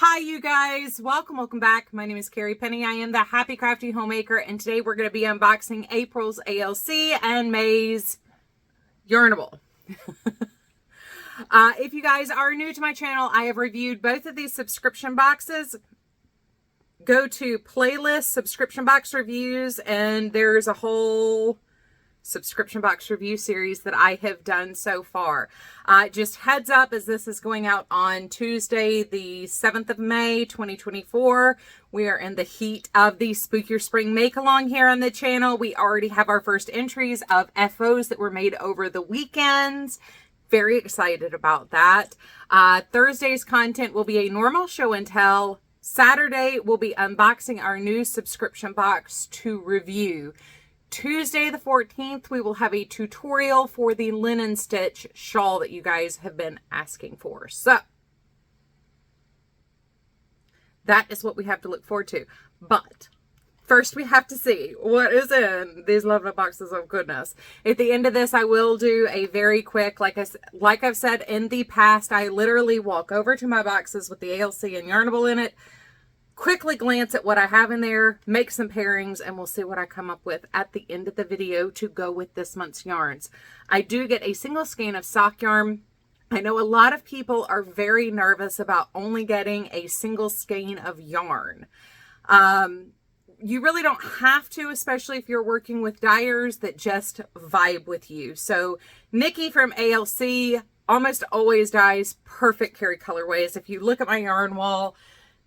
Hi you guys, welcome back. My name is Carrie Penny. I am the Happy Crafty Homemaker, and today we're going to be unboxing April's ALC and May's Yarnable. If you guys are new to my channel, I have reviewed both of these subscription boxes. Go to playlist subscription box reviews, and there's a whole subscription box review series that I have done so far. Just heads up, as this is going out on Tuesday, the 7th of May, 2024. We are in the heat of the Spook Your Spring make-along here on the channel. We already have our first entries of FOs that were made over the weekends. Very excited about that. Thursday's content will be a normal show and tell. Saturday, we'll be unboxing our new subscription box to review. Tuesday the 14th, we will have a tutorial for the linen stitch shawl that you guys have been asking for. So that is what we have to look forward to. But first we have to see what is in these lovely boxes of goodness. At the end of this, I will do a very quick, like I've said in the past, I literally walk over to my boxes with the ALC and Yarnable in it, quickly glance at what I have in there, make some pairings, and we'll see what I come up with at the end of the video to go with this month's yarns. I do get a single skein of sock yarn. I know a lot of people are very nervous about only getting a single skein of yarn. You really don't have to, especially if you're working with dyers that just vibe with you. So Nikki from ALC almost always dyes perfect Carrie colorways. If you look at my yarn wall,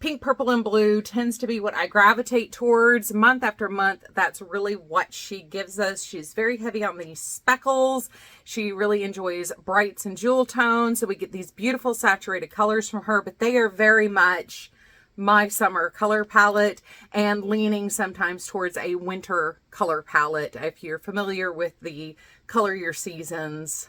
pink, purple, and blue tends to be what I gravitate towards month after month. That's really what she gives us. She's very heavy on these speckles. She really enjoys brights and jewel tones. So we get these beautiful saturated colors from her, but they are very much my summer color palette and leaning sometimes towards a winter color palette. If you're familiar with the color your seasons,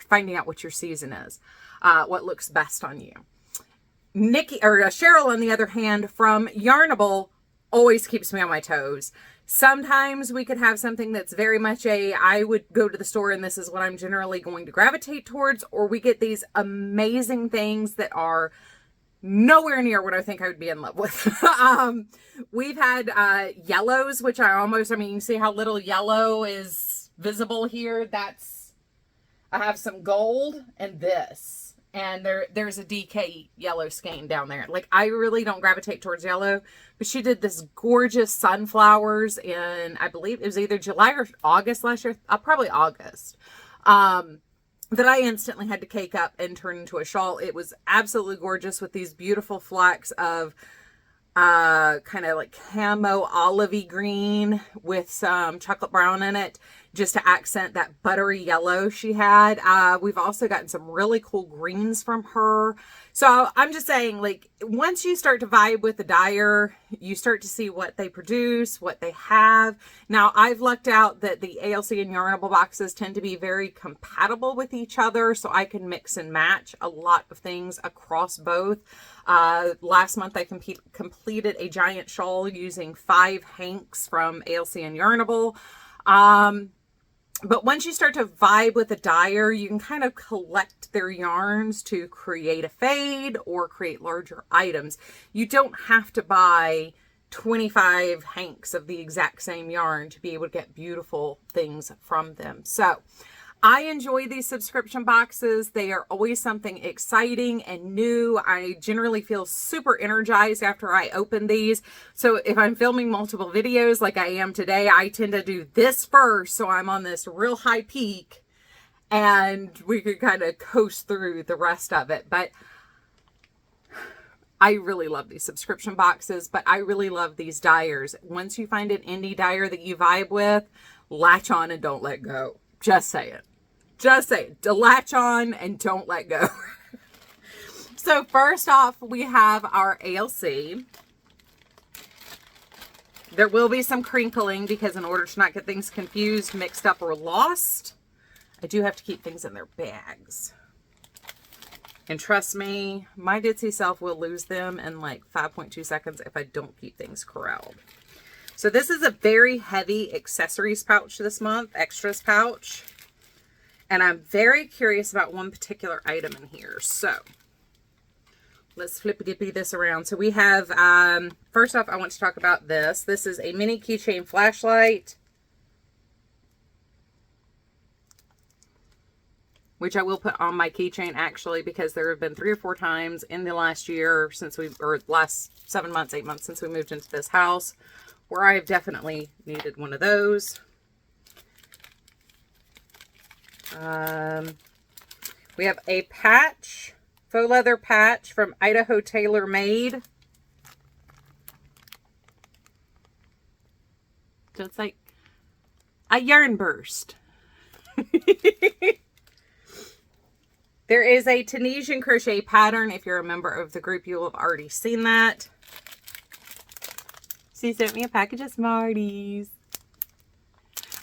finding out what your season is, what looks best on you. Cheryl, on the other hand, from Yarnable, always keeps me on my toes. Sometimes we could have something that's very much I would go to the store and this is what I'm generally going to gravitate towards, or we get these amazing things that are nowhere near what I think I would be in love with. We've had yellows, which you see how little yellow is visible here? I have some gold and this. And there's a DK yellow skein down there. Like, I really don't gravitate towards yellow, but she did this gorgeous sunflowers in, I believe it was either July or August last year, probably August, that I instantly had to cake up and turn into a shawl. It was absolutely gorgeous with these beautiful flecks of kind of like camo olivey green with some chocolate brown in it, just to accent that buttery yellow she had. We've also gotten some really cool greens from her. So I'm just saying, like, once you start to vibe with the dyer, you start to see what they produce, what they have. Now, I've lucked out that the ALC and Yarnable boxes tend to be very compatible with each other, so I can mix and match a lot of things across both. Last month, I completed a giant shawl using 5 hanks from ALC and Yarnable. But once you start to vibe with a dyer, you can kind of collect their yarns to create a fade or create larger items. You don't have to buy 25 hanks of the exact same yarn to be able to get beautiful things from them. So I enjoy these subscription boxes. They are always something exciting and new. I generally feel super energized after I open these. So if I'm filming multiple videos like I am today, I tend to do this first, so I'm on this real high peak and we could kind of coast through the rest of it. But I really love these subscription boxes, but I really love these dyers. Once you find an indie dyer that you vibe with, latch on and don't let go. Just say it. Just say it. Latch on and don't let go. So first off, we have our ALC. There will be some crinkling because in order to not get things confused, mixed up, or lost, I do have to keep things in their bags. And trust me, my ditzy self will lose them in like 5.2 seconds if I don't keep things corralled. So this is a very heavy accessories pouch this month, extras pouch. And I'm very curious about one particular item in here. So let's flippy-dippy this around. So we have, first off, I want to talk about this. This is a mini keychain flashlight, which I will put on my keychain actually, because there have been 3 or 4 times in the last year since or last 7 months, 8 months since we moved into this house, where I've definitely needed one of those. We have a patch, faux leather patch from Idaho Tailor Made. So it's like a yarn burst. There is a Tunisian crochet pattern. If you're a member of the group, you will have already seen that. She sent me a package of Smarties.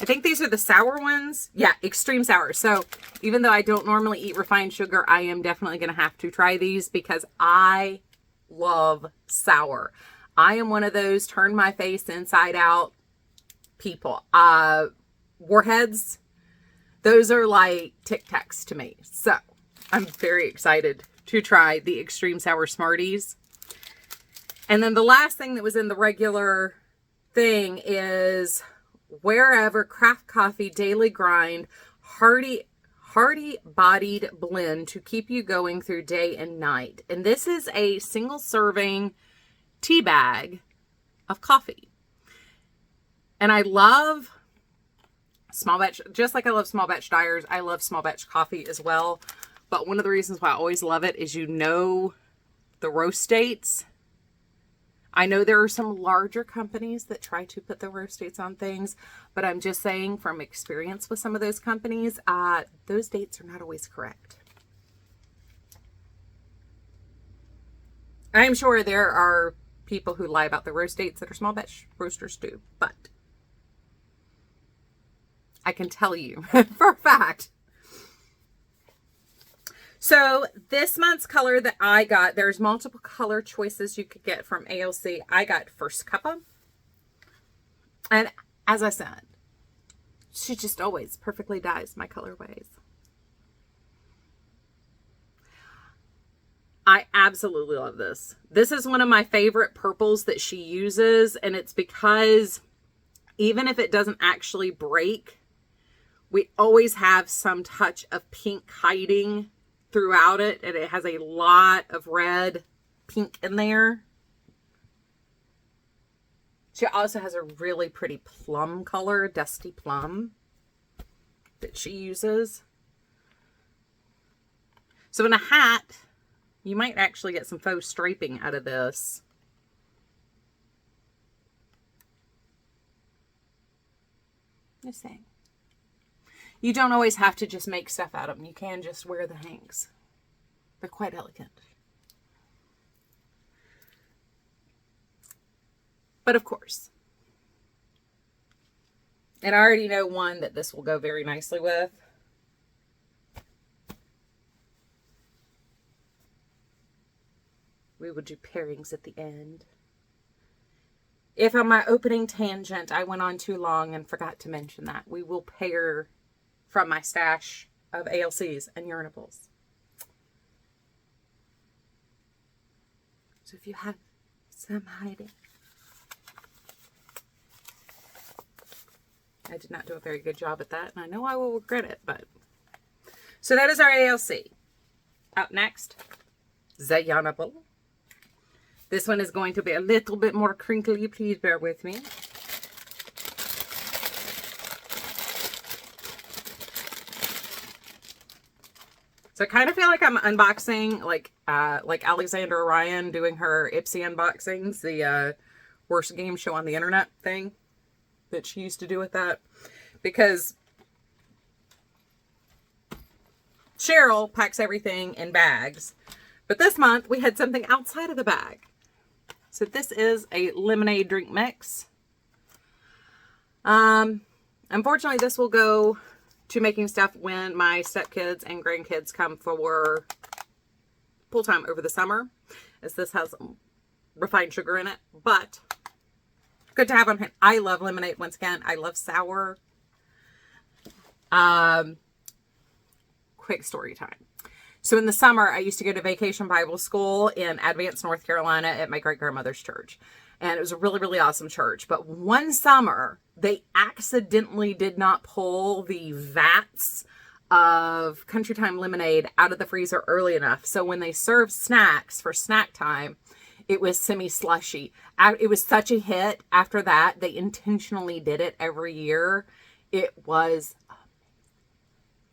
I think these are the sour ones. Yeah, extreme sour. So even though I don't normally eat refined sugar, I am definitely going to have to try these because I love sour. I am one of those turn my face inside out people. Warheads, those are like Tic Tacs to me. So I'm very excited to try the extreme sour Smarties. And then the last thing that was in the regular thing is Wherever Craft Coffee Daily Grind Hearty Bodied Blend to keep you going through day and night. And this is a single serving tea bag of coffee. And I love small batch, just like I love small batch dyers, I love small batch coffee as well. But one of the reasons why I always love it is, you know, the roast dates. I know there are some larger companies that try to put the roast dates on things, but I'm just saying from experience with some of those companies, those dates are not always correct. I'm sure there are people who lie about the roast dates that are small batch roasters do, but I can tell you for a fact. So this month's color that I got, there's multiple color choices you could get from ALC. I got First Cuppa. And as I said, she just always perfectly dyes my colorways. I absolutely love this. This is one of my favorite purples that she uses, and it's because even if it doesn't actually break, we always have some touch of pink hiding throughout it, and it has a lot of red, pink in there. She also has a really pretty plum color, dusty plum, that she uses. So in a hat, you might actually get some faux striping out of this. Just saying. You don't always have to just make stuff out of them. You can just wear the hanks. They're quite elegant. But of course, and I already know one that this will go very nicely with. We will do pairings at the end. If on my opening tangent I went on too long and forgot to mention that, we will pair from my stash of ALCs and Yarnables. So if you have some hiding. I did not do a very good job at that, and I know I will regret it, but. So that is our ALC. Up next, the Yarnable. This one is going to be a little bit more crinkly. Please bear with me. So I kind of feel like I'm unboxing like Alexandra Ryan doing her Ipsy unboxings, the worst game show on the internet thing that she used to do with that. Because Cheryl packs everything in bags. But this month we had something outside of the bag. So this is a lemonade drink mix. Unfortunately, this will go to making stuff when my stepkids and grandkids come for pool time over the summer, as this has refined sugar in it, but good to have on hand. I love lemonade. Once again, I love sour. Quick story time. So in the summer, I used to go to Vacation Bible School in Advance, North Carolina at my great-grandmother's church. And it was a really, really awesome church. But one summer, they accidentally did not pull the vats of Country Time lemonade out of the freezer early enough. So when they served snacks for snack time, it was semi-slushy. It was such a hit after that. They intentionally did it every year. It was amazing.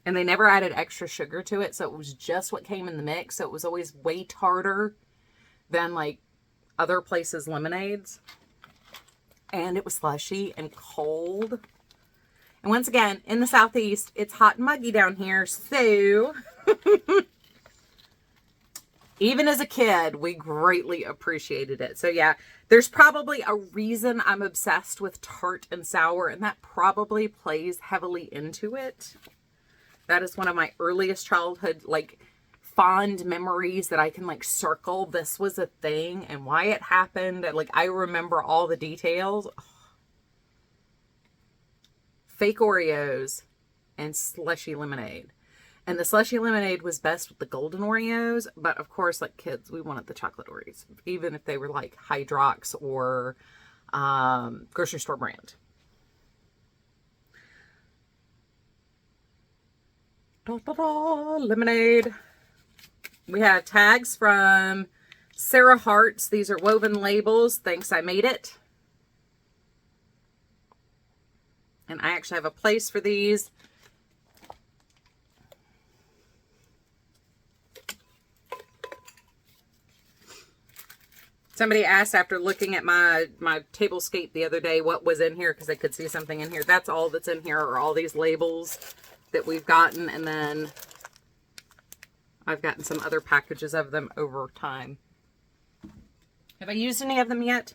And they never added extra sugar to it. So it was just what came in the mix. So it was always way tartar than like other places' lemonades. And it was slushy and cold. And once again, in the Southeast, it's hot and muggy down here. So even as a kid, we greatly appreciated it. So yeah, there's probably a reason I'm obsessed with tart and sour, and that probably plays heavily into it. That is one of my earliest childhood, like, fond memories that I can, like, circle. This was a thing and why it happened. And, like, I remember all the details. Oh. Fake Oreos and slushy lemonade. And the slushy lemonade was best with the golden Oreos. But, of course, like kids, we wanted the chocolate Oreos. Even if they were, like, Hydrox or grocery store brand. Da, da, da, lemonade. We have tags from Sarah Hart's. These are woven labels. Thanks, I made it. And I actually have a place for these. Somebody asked after looking at my tablescape the other day what was in here because they could see something in here. That's all that's in here are all these labels that we've gotten, and then I've gotten some other packages of them over time. Have I used any of them yet?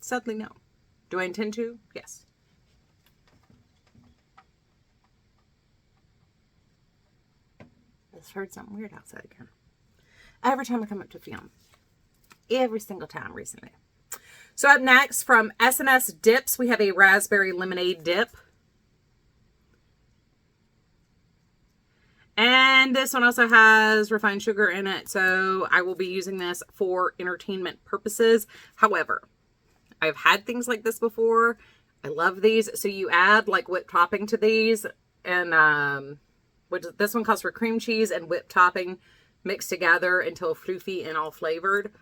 Sadly, no. Do I intend to? Yes. I just heard something weird outside again. Every time I come up to film. Every single time recently. So up next from S&S Dips, we have a raspberry lemonade dip. And this one also has refined sugar in it, so I will be using this for entertainment purposes. However, I've had things like this before. I love these. So you add like whipped topping to these, and this one calls for cream cheese and whipped topping mixed together until floofy and all flavored.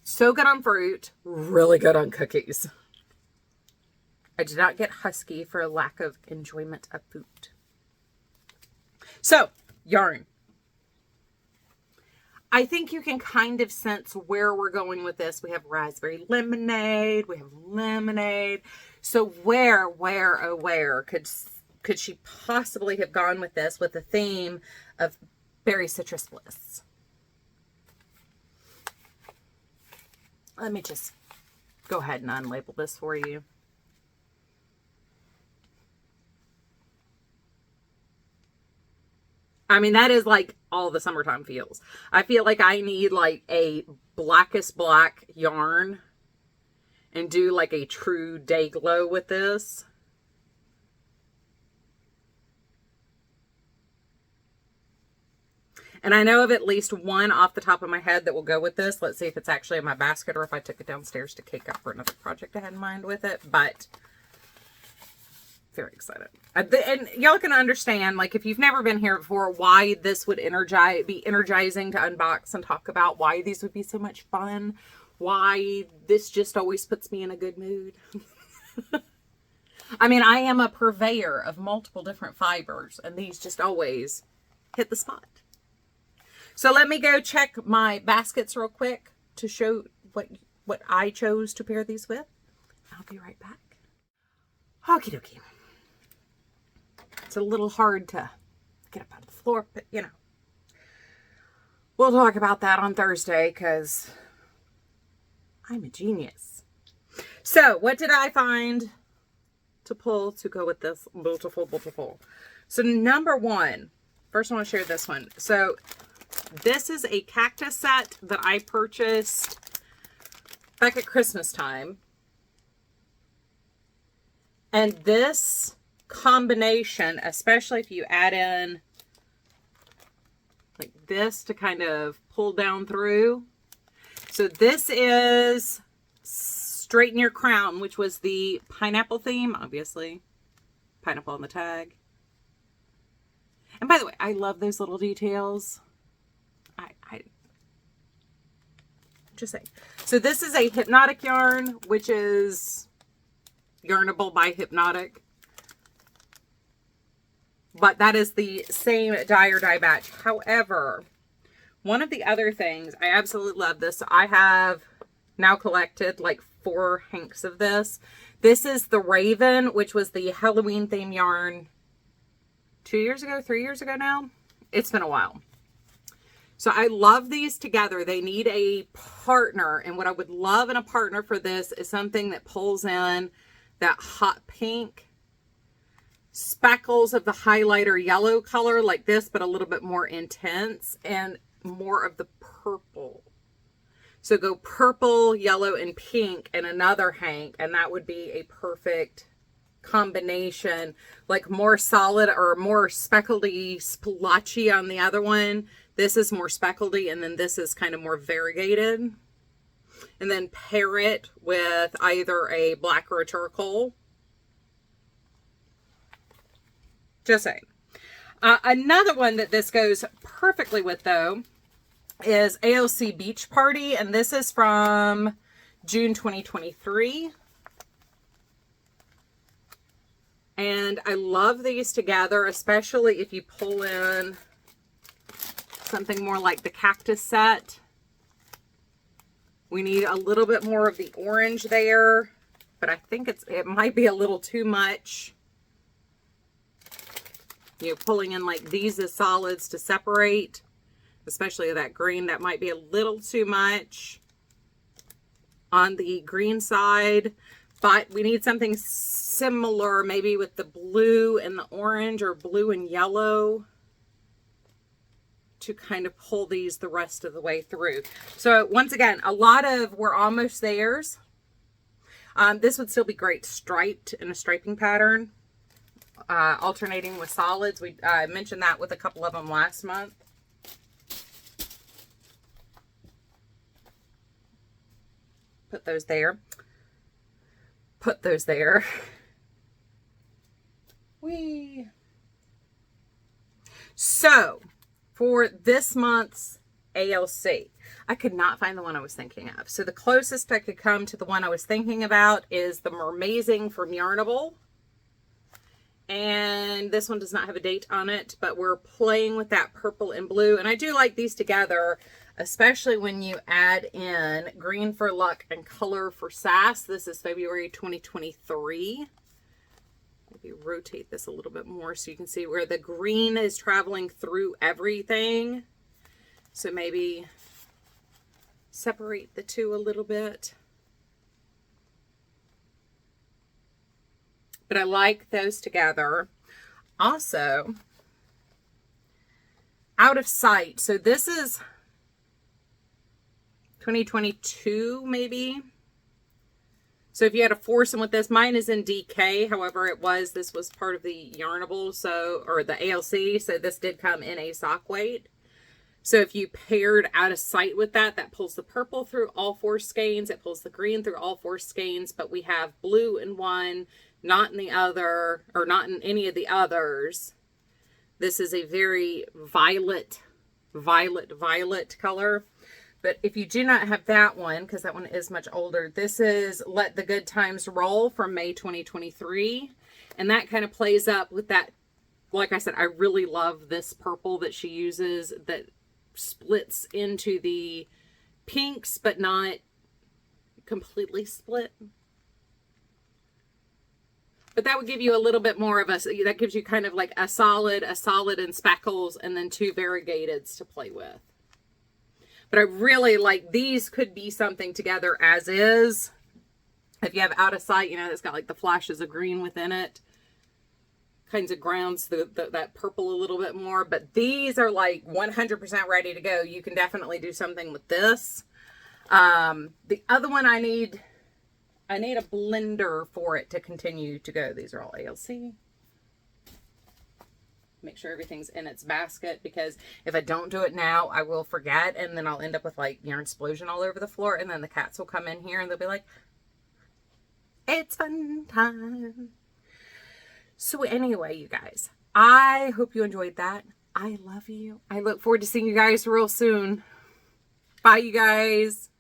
So good on fruit, really good on cookies. I did not get husky for a lack of enjoyment of food. So, yarn. I think you can kind of sense where we're going with this. We have raspberry lemonade. We have lemonade. So where could she possibly have gone with this with the theme of berry citrus bliss? Let me just go ahead and unlabel this for you. I mean, that is like all the summertime feels. I feel like I need like a blackest black yarn and do like a true day glow with this. And I know of at least one off the top of my head that will go with this. Let's see if it's actually in my basket or if I took it downstairs to cake up for another project I had in mind with it. But very excited. And y'all can understand, like, if you've never been here before, why this would be energizing to unbox and talk about, why these would be so much fun, why this just always puts me in a good mood. I mean, I am a purveyor of multiple different fibers, and these just always hit the spot. So let me go check my baskets real quick to show what I chose to pair these with. I'll be right back. Okie dokie. It's a little hard to get up out of the floor, but you know. We'll talk about that on Thursday because I'm a genius. So what did I find to pull to go with this beautiful? So number one, first I want to share this one. So this is a cactus set that I purchased back at Christmas time. And this combination, especially if you add in like this to kind of pull down through. So this is Straighten Your Crown, which was the pineapple theme, obviously. Pineapple on the tag. And by the way, I love those little details. I just saying. So this is a Hypnotic yarn, which is Yarnable by Hypnotic. But that is the same dye or die batch. However, one of the other things, I absolutely love this. So I have now collected like 4 hanks of this. This is the Raven, which was the Halloween theme yarn 2 years ago, 3 years ago now. It's been a while. So I love these together. They need a partner. And what I would love in a partner for this is something that pulls in that hot pink, speckles of the highlighter yellow color like this, but a little bit more intense, and more of the purple. So go purple, yellow, and pink in another hank, and that would be a perfect combination. Like more solid or more speckledy, splotchy on the other one. This is more speckledy, and then this is kind of more variegated. And then pair it with either a black or a charcoal. Just saying. Another one that this goes perfectly with, though, is ALC Beach Party, and this is from June 2023. And I love these together, especially if you pull in something more like the cactus set. We need a little bit more of the orange there, but I think it might be a little too much. You know, pulling in like these as solids to separate, especially that green, that might be a little too much on the green side. But we need something similar, maybe with the blue and the orange, or blue and yellow, to kind of pull these the rest of the way through. So once again, a lot of, we're almost theirs. This would still be great striped in a striping pattern, alternating with solids. We mentioned that with a couple of them last month. Put those there. Put those there. Whee! So, for this month's ALC, I could not find the one I was thinking of. So the closest I could come to the one I was thinking about is the Mermazing from Yarnable. And this one does not have a date on it, but we're playing with that purple and blue. And I do like these together, especially when you add in Green for Luck and Color for Sass. This is February 2023. Maybe rotate this a little bit more so you can see where the green is traveling through everything. So maybe separate the two a little bit. But I like those together. Also, Out of Sight. So this is 2022 maybe. So if you had to force them with this, mine is in DK. However, this was part of the Yarnable, or the ALC. So this did come in a sock weight. So if you paired Out of Sight with that, that pulls the purple through all 4 skeins. It pulls the green through all 4 skeins. But we have blue in one, not in the other, or not in any of the others. This is a very violet color. But if you do not have that one, because that one is much older, this is Let the Good Times Roll from May 2023. And that kind of plays up with that. Like I said, I really love this purple that she uses that splits into the pinks, but not completely split. But that would give you a little bit more of that gives you kind of like a solid and speckles, and then 2 variegateds to play with. But I really like, these could be something together as is. If you have Out of Sight, it's got like the flashes of green within it. Kinds of grounds that purple a little bit more. But these are like 100% ready to go. You can definitely do something with this. The other one I need a blender for it to continue to go. These are all ALC. make sure everything's in its basket, because if I don't do it now, I will forget, and then I'll end up with like yarn explosion all over the floor, and then the cats will come in here and they'll be like, it's fun time. So anyway, you guys, I hope you enjoyed that. I love you. I look forward to seeing you guys real soon. Bye, you guys.